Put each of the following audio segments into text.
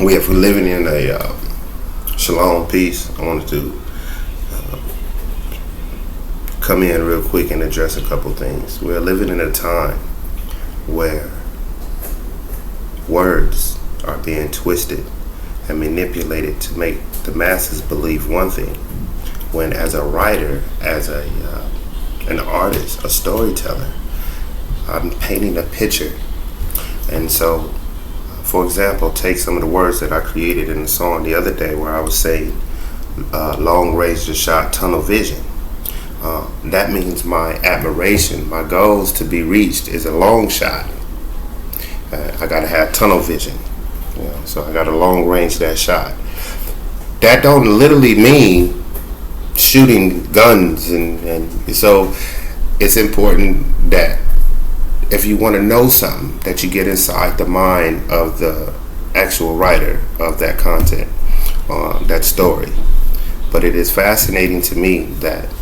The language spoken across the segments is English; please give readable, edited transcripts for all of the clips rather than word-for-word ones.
If we're living in a shalom peace, I wanted to come in real quick and address a couple things. We're living in a time where words are being twisted and manipulated to make the masses believe one thing, when as a writer, as an artist, a storyteller, I'm painting a picture. And so, for example, take some of the words that I created in the song the other day where I was saying long range shot, tunnel vision. That means my admiration, my goals to be reached is a long shot. I gotta have tunnel vision, so I gotta long range that shot. That don't literally mean shooting guns, and so it's important that if you want to know something, that you get inside the mind of the actual writer of that content, that story. But it is fascinating to me that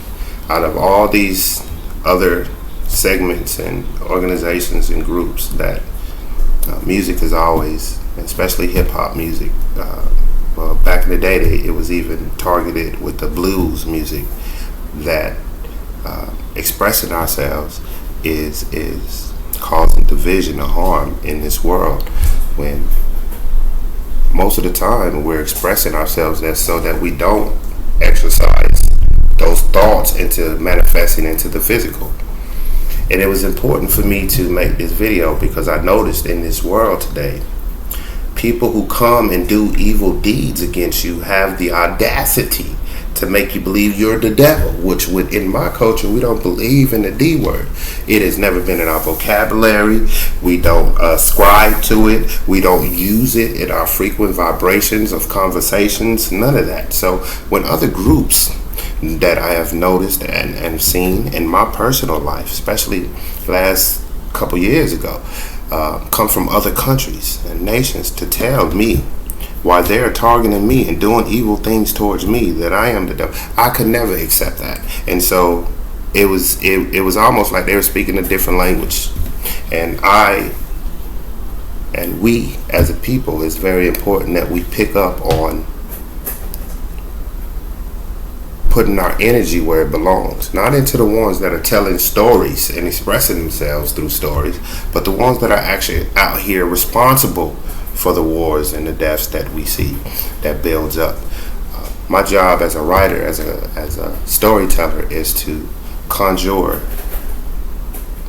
out of all these other segments and organizations and groups, that music is always, especially hip-hop music, well, back in the day it was even targeted with the blues music, that expressing ourselves is causing division or harm in this world, when most of the time we're expressing ourselves so that we don't exercise those thoughts into manifesting into the physical. And it was important for me to make this video because I noticed in this world today, people who come and do evil deeds against you have the audacity to make you believe you're the devil, which in my culture, we don't believe in the D word. It has never been in our vocabulary. We don't ascribe to it. We don't use it in our frequent vibrations of conversations, none of that. So when other groups that I have noticed and seen in my personal life, especially last couple years ago, come from other countries and nations to tell me why they're targeting me and doing evil things towards me, that I am the devil, I could never accept that. And so it was almost like they were speaking a different language. And we as a people, it's very important that we pick up on putting our energy where it belongs, not into the ones that are telling stories and expressing themselves through stories, but the ones that are actually out here responsible for the wars and the deaths that we see that builds up. My job as a writer, as a storyteller, is to conjure,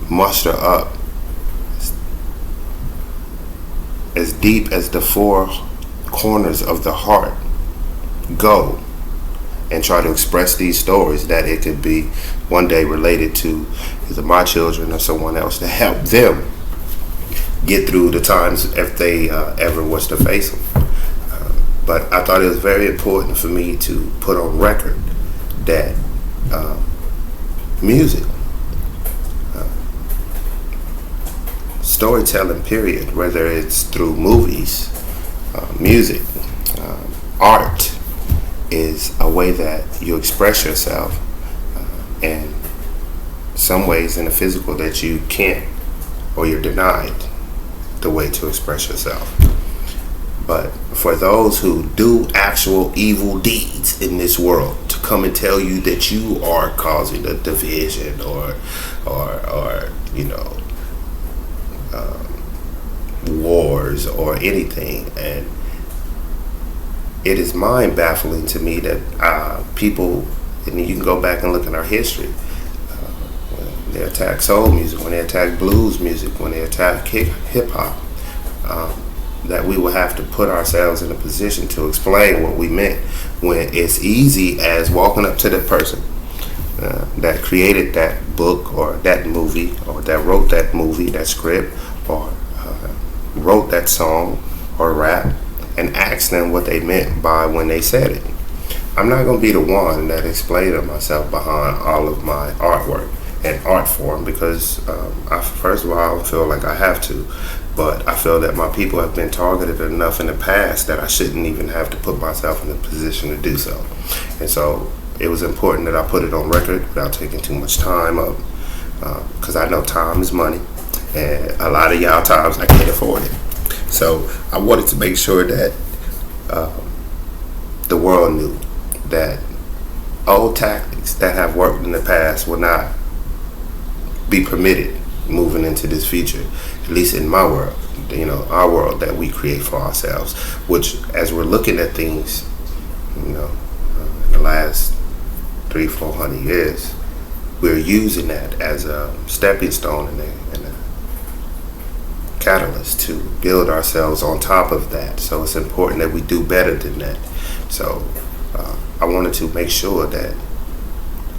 muster up as deep as the four corners of the heart go, and try to express these stories that it could be one day related to either my children or someone else, to help them get through the times if they ever was to face them. But I thought it was very important for me to put on record that music, storytelling period, whether it's through movies, music, art, is a way that you express yourself, and some ways in the physical that you can't, or you're denied the way to express yourself. But for those who do actual evil deeds in this world, to come and tell you that you are causing a division or wars or anything, and it is mind baffling to me that people, and you can go back and look at our history, when they attack soul music, when they attack blues music, when they attack hip hop, that we will have to put ourselves in a position to explain what we meant, when it's easy as walking up to the person that created that book or that movie, or that wrote that movie, that script, or wrote that song or rap, and ask them what they meant by when they said it. I'm not going to be the one that explains myself behind all of my artwork and art form, because first of all, I don't feel like I have to, but I feel that my people have been targeted enough in the past that I shouldn't even have to put myself in a position to do so. And so it was important that I put it on record without taking too much time up, because I know time is money, and a lot of y'all times I can't afford it. So I wanted to make sure that the world knew that old tactics that have worked in the past will not be permitted moving into this future, at least in my world, our world that we create for ourselves, which as we're looking at things, in the last 300-400 years, we're using that as a stepping stone and a catalyst to build ourselves on top of that. So it's important that we do better than that. So I wanted to make sure that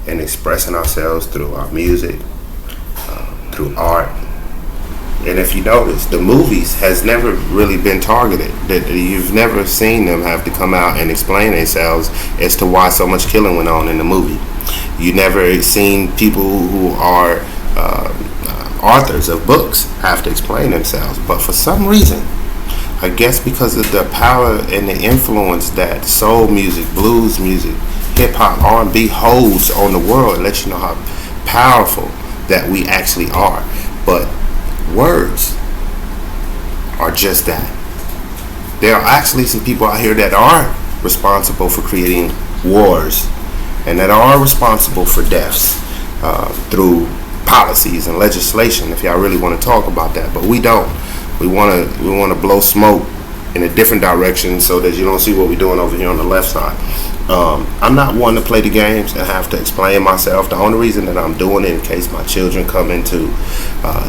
in expressing ourselves through our music, through art, and if you notice, the movies has never really been targeted. That you've never seen them have to come out and explain themselves as to why so much killing went on in the movie. You never seen people who are authors of books have to explain themselves. But for some reason, I guess because of the power and the influence that soul music, blues music, hip hop, R&B holds on the world, it lets you know how powerful that we actually are. But words are just that. There are actually some people out here that are responsible for creating wars and that are responsible for deaths through policies and legislation, if y'all really want to talk about that. But we don't. We want to blow smoke in a different direction so that you don't see what we're doing over here on the left side. I'm not one to play the games and have to explain myself. The only reason that I'm doing it, in case my children come into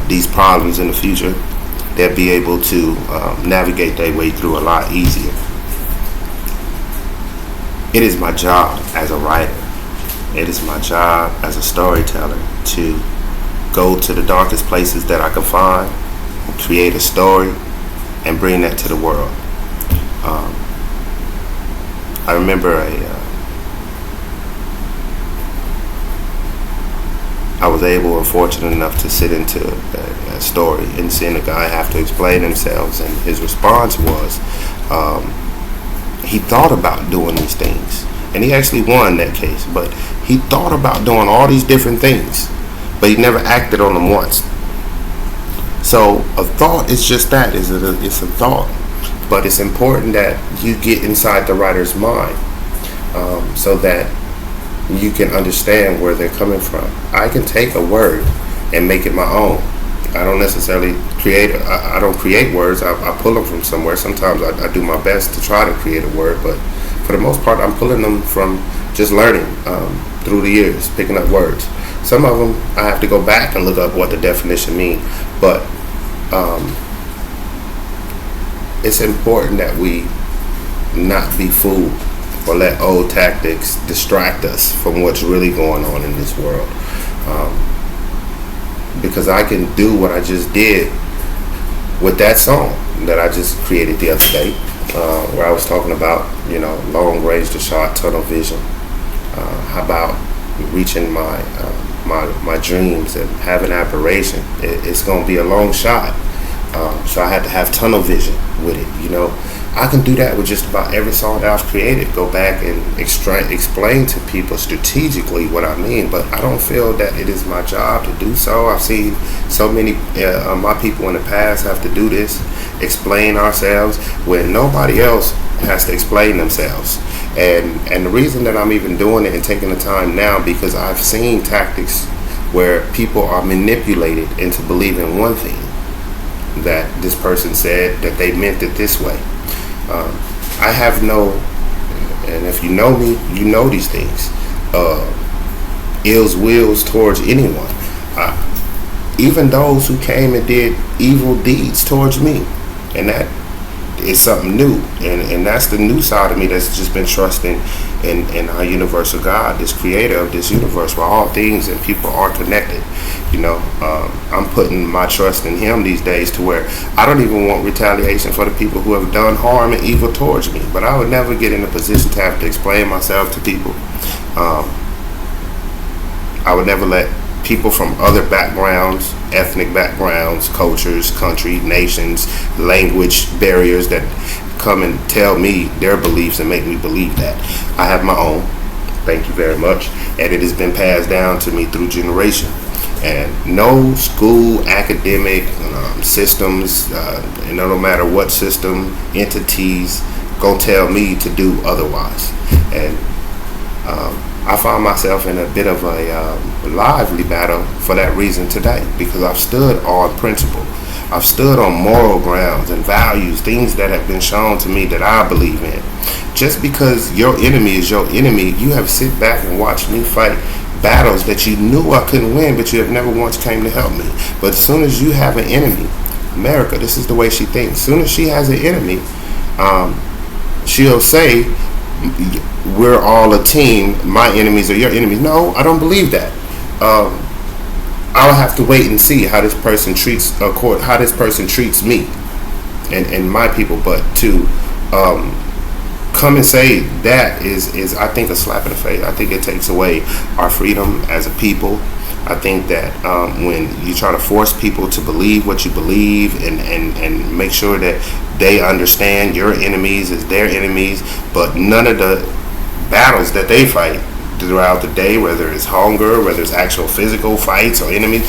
these problems in the future, they'll be able to navigate their way through a lot easier. It is my job as a writer, it is my job as a storyteller to go to the darkest places that I can find, create a story, and bring that to the world. I remember I was able and fortunate enough to sit into a story and seeing a guy have to explain himself, and his response was he thought about doing these things, and he actually won that case, but he thought about doing all these different things, but he never acted on them once. So a thought is just that, it's a thought, but it's important that you get inside the writer's mind so that you can understand where they're coming from. I can take a word and make it my own. I don't necessarily I don't create words, I pull them from somewhere. Sometimes I do my best to try to create a word, but for the most part I'm pulling them from just learning through the years, picking up words. Some of them I have to go back and look up what the definition means, but it's important that we not be fooled or let old tactics distract us from what's really going on in this world. Because I can do what I just did with that song that I just created the other day, where I was talking about, long range to short tunnel vision. How about reaching my dreams and having aspiration? It's going to be a long shot. So I had to have tunnel vision with it, I can do that with just about every song that I've created. Go back and explain to people strategically what I mean, but I don't feel that it is my job to do so. I've seen so many my people in the past have to do this, explain ourselves when nobody else has to explain themselves. And the reason that I'm even doing it and taking the time now, because I've seen tactics where people are manipulated into believing one thing that this person said, that they meant it this way. I have no, and if you know me, you know these things, ills wills towards anyone, even those who came and did evil deeds towards me, and that is something new, and that's the new side of me that's just been trusting in our universal God, this creator of this universe where all things and people are connected. I'm putting my trust in him these days to where I don't even want retaliation for the people who have done harm and evil towards me, but I would never get in a position to have to explain myself to people. I would never let people from other backgrounds, ethnic backgrounds, cultures, country, nations, language barriers that come and tell me their beliefs and make me believe that. I have my own, thank you very much, and it has been passed down to me through generation. And no school academic systems, no matter what system, entities, gonna tell me to do otherwise. And I find myself in a bit of a lively battle for that reason today, because I've stood on principle. I've stood on moral grounds and values, things that have been shown to me that I believe in. Just because your enemy is your enemy, you have sit back and watched me fight battles that you knew I couldn't win, but you have never once came to help me. But as soon as you have an enemy, America, this is the way she thinks. As soon as she has an enemy, she'll say, we're all a team, my enemies are your enemies. No, I don't believe that. I'll have to wait and see how this person treats me and my people. But to come and say that is I think a slap in the face. I think it takes away our freedom as a people. I think that when you try to force people to believe what you believe and make sure that they understand your enemies as their enemies, but none of the battles that they fight throughout the day, whether it's hunger, whether it's actual physical fights or enemies,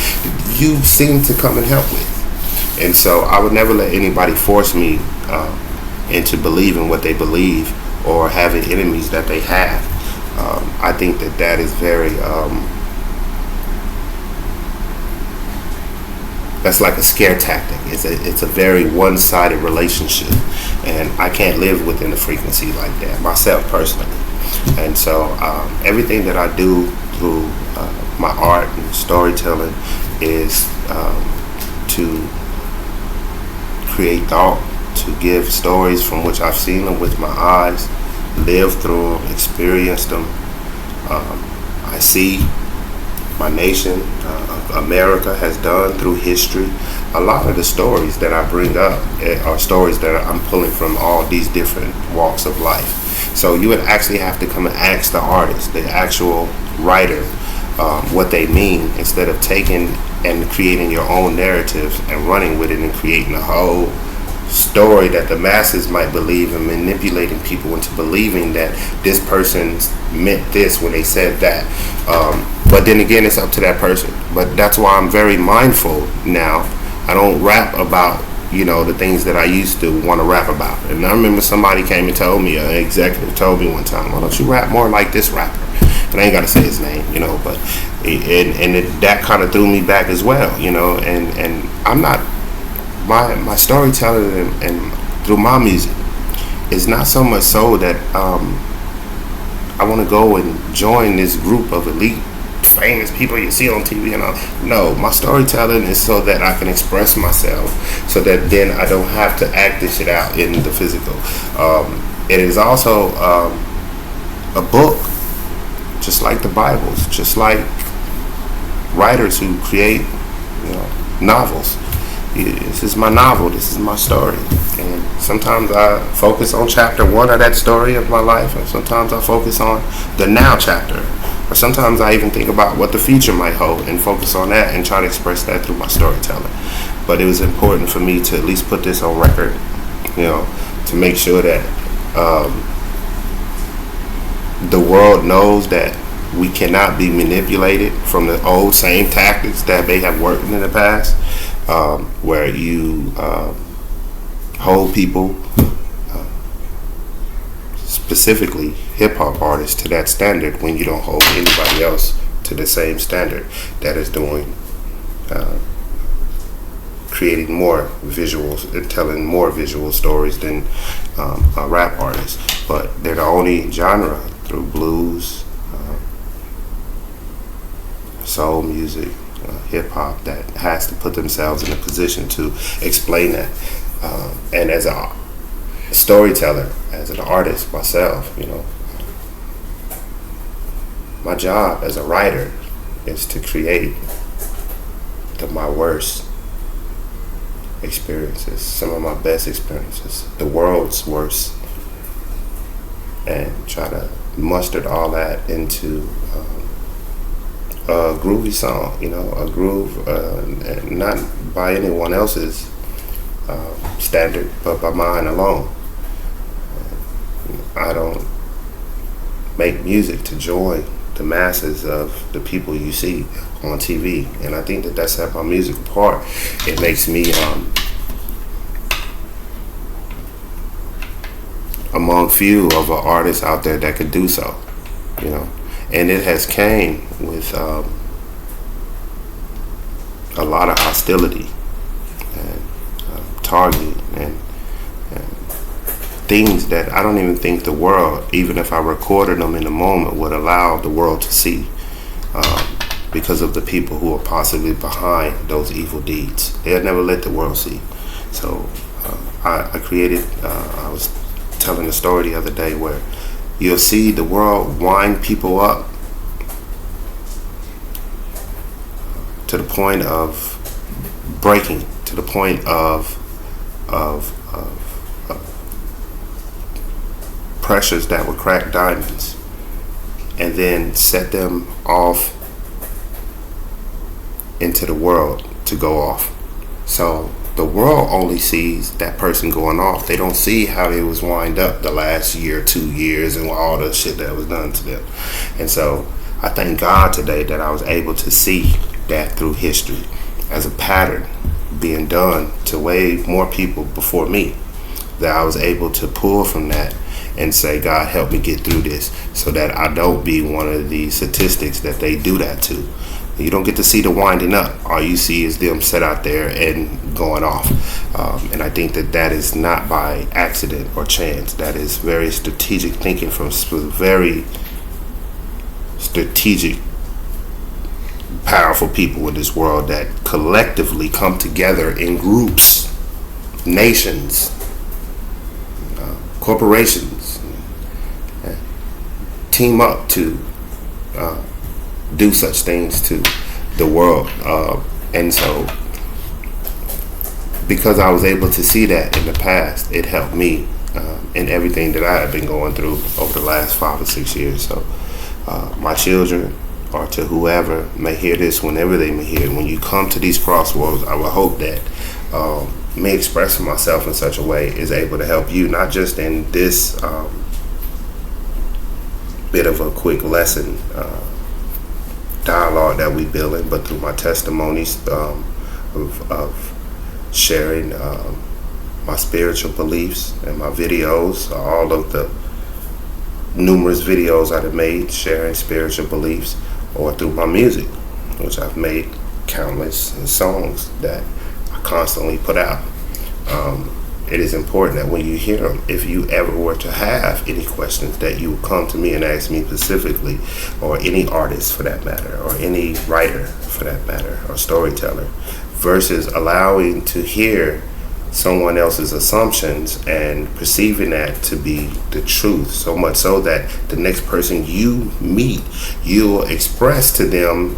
you seem to come and help with. And so I would never let anybody force me into believing what they believe or having enemies that they have. I think that is very that's like a scare tactic. It's a very one-sided relationship, and I can't live within a frequency like that myself personally. And so everything that I do through my art and storytelling is to create thought, to give stories from which I've seen them with my eyes, lived through them, experienced them. I see my nation, America, has done through history. A lot of the stories that I bring up are stories that I'm pulling from all these different walks of life. So you would actually have to come and ask the artist, the actual writer, what they mean, instead of taking and creating your own narratives and running with it and creating a whole story that the masses might believe and manipulating people into believing that this person meant this when they said that. But then again, it's up to that person. But that's why I'm very mindful now. I don't rap about the things that I used to want to rap about. And I remember somebody came and told me, an executive told me one time, why don't you rap more like this rapper? And I ain't got to say his name, but that kind of threw me back as well, and I'm not, my storytelling and through my music is not so much so that I want to go and join this group of elite famous people you see on TV and all. No, my storytelling is so that I can express myself, so that then I don't have to act this shit out in the physical. It is also a book, just like the Bibles, just like writers who create novels. This is my novel, this is my story. And sometimes I focus on chapter 1 of that story of my life, and sometimes I focus on the now chapter. Or sometimes I even think about what the future might hold and focus on that and try to express that through my storytelling. But it was important for me to at least put this on record, to make sure that the world knows that we cannot be manipulated from the old same tactics that may have worked in the past, where you hold people, specifically hip-hop artists, to that standard when you don't hold anybody else to the same standard that is doing creating more visuals and telling more visual stories than a rap artist. But they're the only genre through blues, soul music, hip-hop that has to put themselves in a position to explain that. And as a storyteller, as an artist myself, my job as a writer is to create my worst experiences, some of my best experiences, the world's worst, and try to muster all that into a groovy song, a groove, not by anyone else's standard, but by mine alone. I don't make music to join the masses of the people you see on TV. And I think that that set my music apart. It makes me among few of the artists out there that could do so, you know. And it has came with a lot of hostility and targeting and things that I don't even think the world, even if I recorded them in the moment, would allow the world to see, because of the people who are possibly behind those evil deeds. They'll never let the world see. So I created, I was telling a story the other day where you'll see the world wind people up to the point of breaking, to the point of pressures that would crack diamonds, and then set them off into the world to go off. So the world only sees that person going off. They don't see how they was wind up the last year, 2 years, and all the shit that was done to them. And so I thank God today that I was able to see that through history as a pattern being done to way more people before me, that I was able to pull from that and say, God, help me get through this so that I don't be one of the statistics that they do that to. You don't get to see the winding up. All you see is them set out there and going off. And I think that that is not by accident or chance. That is very strategic thinking from very strategic, powerful people in this world that collectively come together in groups, nations, corporations, team up to do such things to the world. And so because I was able to see that in the past, it helped me in everything that I have been going through over the last 5 or 6 years. So my children, or to whoever may hear this, whenever they may hear it, when you come to these crossroads, I will hope that me expressing myself in such a way is able to help you, not just in this bit of a quick lesson dialogue that we building, but through my testimonies of sharing my spiritual beliefs and my videos, all of the numerous videos I've made sharing spiritual beliefs, or through my music, which I've made countless songs that I constantly put out. It is important that when you hear them, if you ever were to have any questions, that you would come to me and ask me specifically, or any artist for that matter, or any writer for that matter, or storyteller, versus allowing to hear someone else's assumptions and perceiving that to be the truth, so much so that the next person you meet, you'll express to them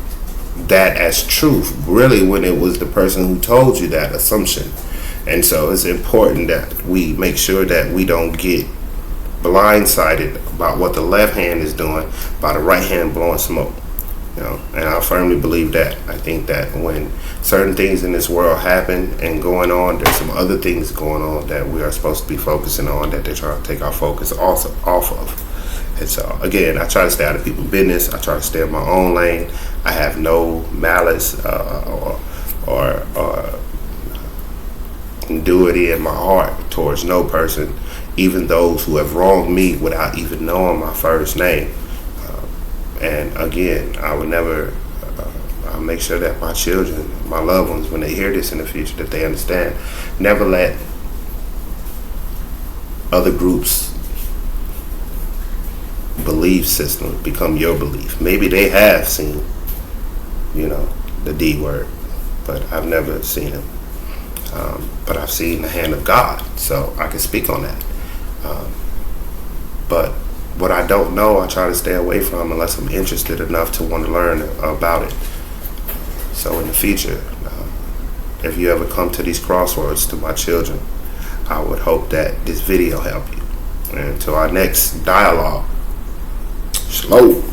that as truth, really, when it was the person who told you that assumption. And so it's important that we make sure that we don't get blindsided about what the left hand is doing by the right hand blowing smoke. You know, and I firmly believe that. I think that when certain things in this world happen and going on, there's some other things going on that we are supposed to be focusing on that they're trying to take our focus also off of. And so again, I try to stay out of people's business. I try to stay in my own lane. I have no malice or duty in my heart towards no person, even those who have wronged me without even knowing my first name. And again, I would never, I'll make sure that my children, my loved ones, when they hear this in the future, that they understand, never let other groups' belief system become your belief. Maybe they have seen, the D word, but I've never seen him. But I've seen the hand of God, so I can speak on that. But what I don't know, I try to stay away from unless I'm interested enough to want to learn about it. So in the future, if you ever come to these crossroads to my children, I would hope that this video help you. And to our next dialogue, slow.